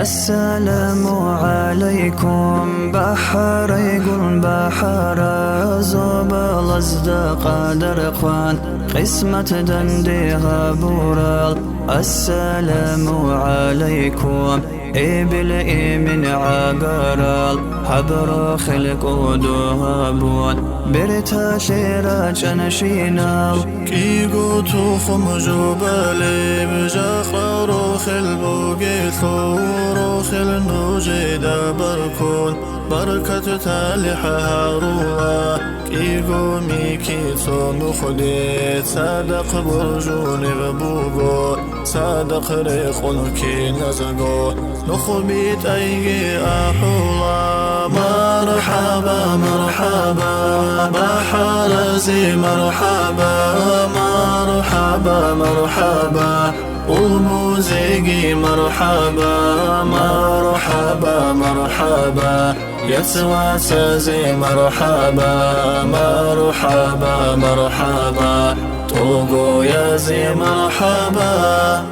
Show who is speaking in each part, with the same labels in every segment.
Speaker 1: السلام عليكم بحر يقول بحر زبل أصدق درقان قسمة دنديها بورال. السلام عليكم إبل من عقرال حبر خلق ودهبون برتا شيرا جنشينال
Speaker 2: كي قوتو خم جبالي بجاخ روخ البوغيثو روخ النوجي بركون بركة تالح هاروا كي قومي كيتو نخديت صادق برجون غبوغو صادق ريخون كي نزقو نخبيت أيجي أحولا. مرحبا مرحبا بحرزي مرحبا مرحبا مرحبا والموزيقي مرحبا مرحبا مرحبا يسوى سازي مرحبا مرحبا مرحبا طوقو يازي مرحبا.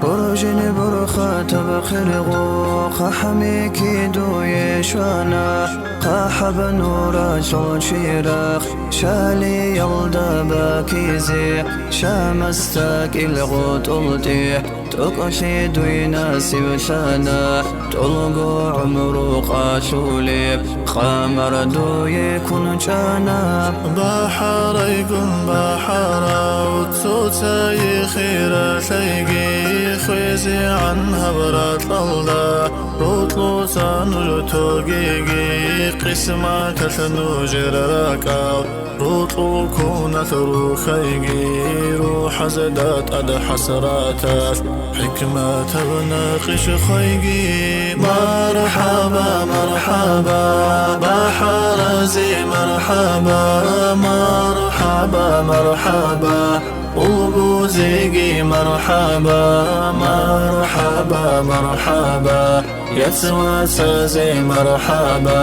Speaker 1: برجن برخة بخلقو خحمي كيدو يشوانا قاحب نورا شو شيراخ شالي يلدا باكيزي شامستاك الغوت التيح تقشي دوينا سيوشانا تلقو عمرو قاشولي خامر دو يكون جانا.
Speaker 2: بحر يكون بحر وتسوتا يخير تيجي خويزي عنها برات الله روطلو سانو توجيجي قسمة كثنوجر راكاو روطلو كونت روخيجي روح زدات أد حسراتات حكمة تناقش خيجي. مرحبا مرحبا بحرزي مرحبا مرحبا مرحبا وبوزيقي مرحبا مرحبا مرحبا يسوى سازي مرحبا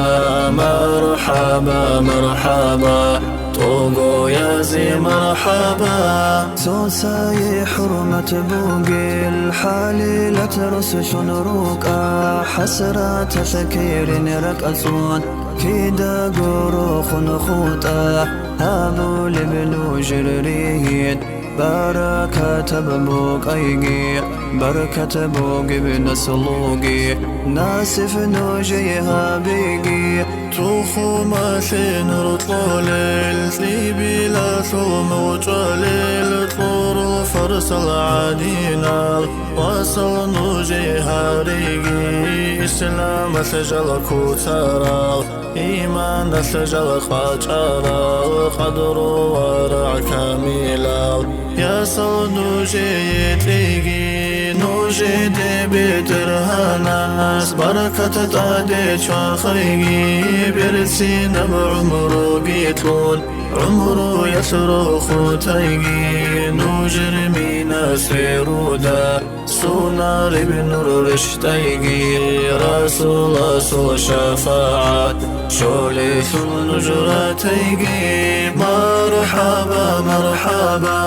Speaker 2: مرحبا مرحبا طوقو يازي مرحبا.
Speaker 1: سوساي حرمة بوقي الحالي لا ترس شنروكا حسرات فكير ركأسون كيدا قروخ نخوتا هابو لبلو جرريهيد بركة ببوك أيجي بركة بوك بنسلوقي ناسف نوجيها بيجي
Speaker 2: توخو ماشين رطلو ليل تليبي لا ثوم وجليل طور فرس العادينا وصل نوجيها ريجي إسلام سجل كوتارا إيمان سجل خاجارا قدر ورع كاميلا يا صل نوجي تيجي نوجي دي بترهاناس بركة تعدي شاخيجي برسين بعمرو بيتلون عمرو يصرخ تيجي نوجر مينا سيرودا سونار بن رشتيجي رسول رسول شفاعات شوليث نجرتيجي. مرحبا مرحبا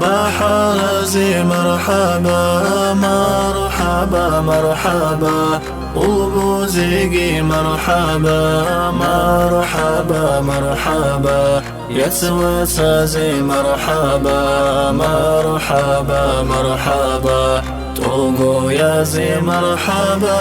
Speaker 2: بحرزي مرحبا مرحبا مرحبا وبوزيقي مرحبا مرحبا مرحبا يسوى سازي مرحبا مرحبا مرحبا طوقو يازي مرحبا.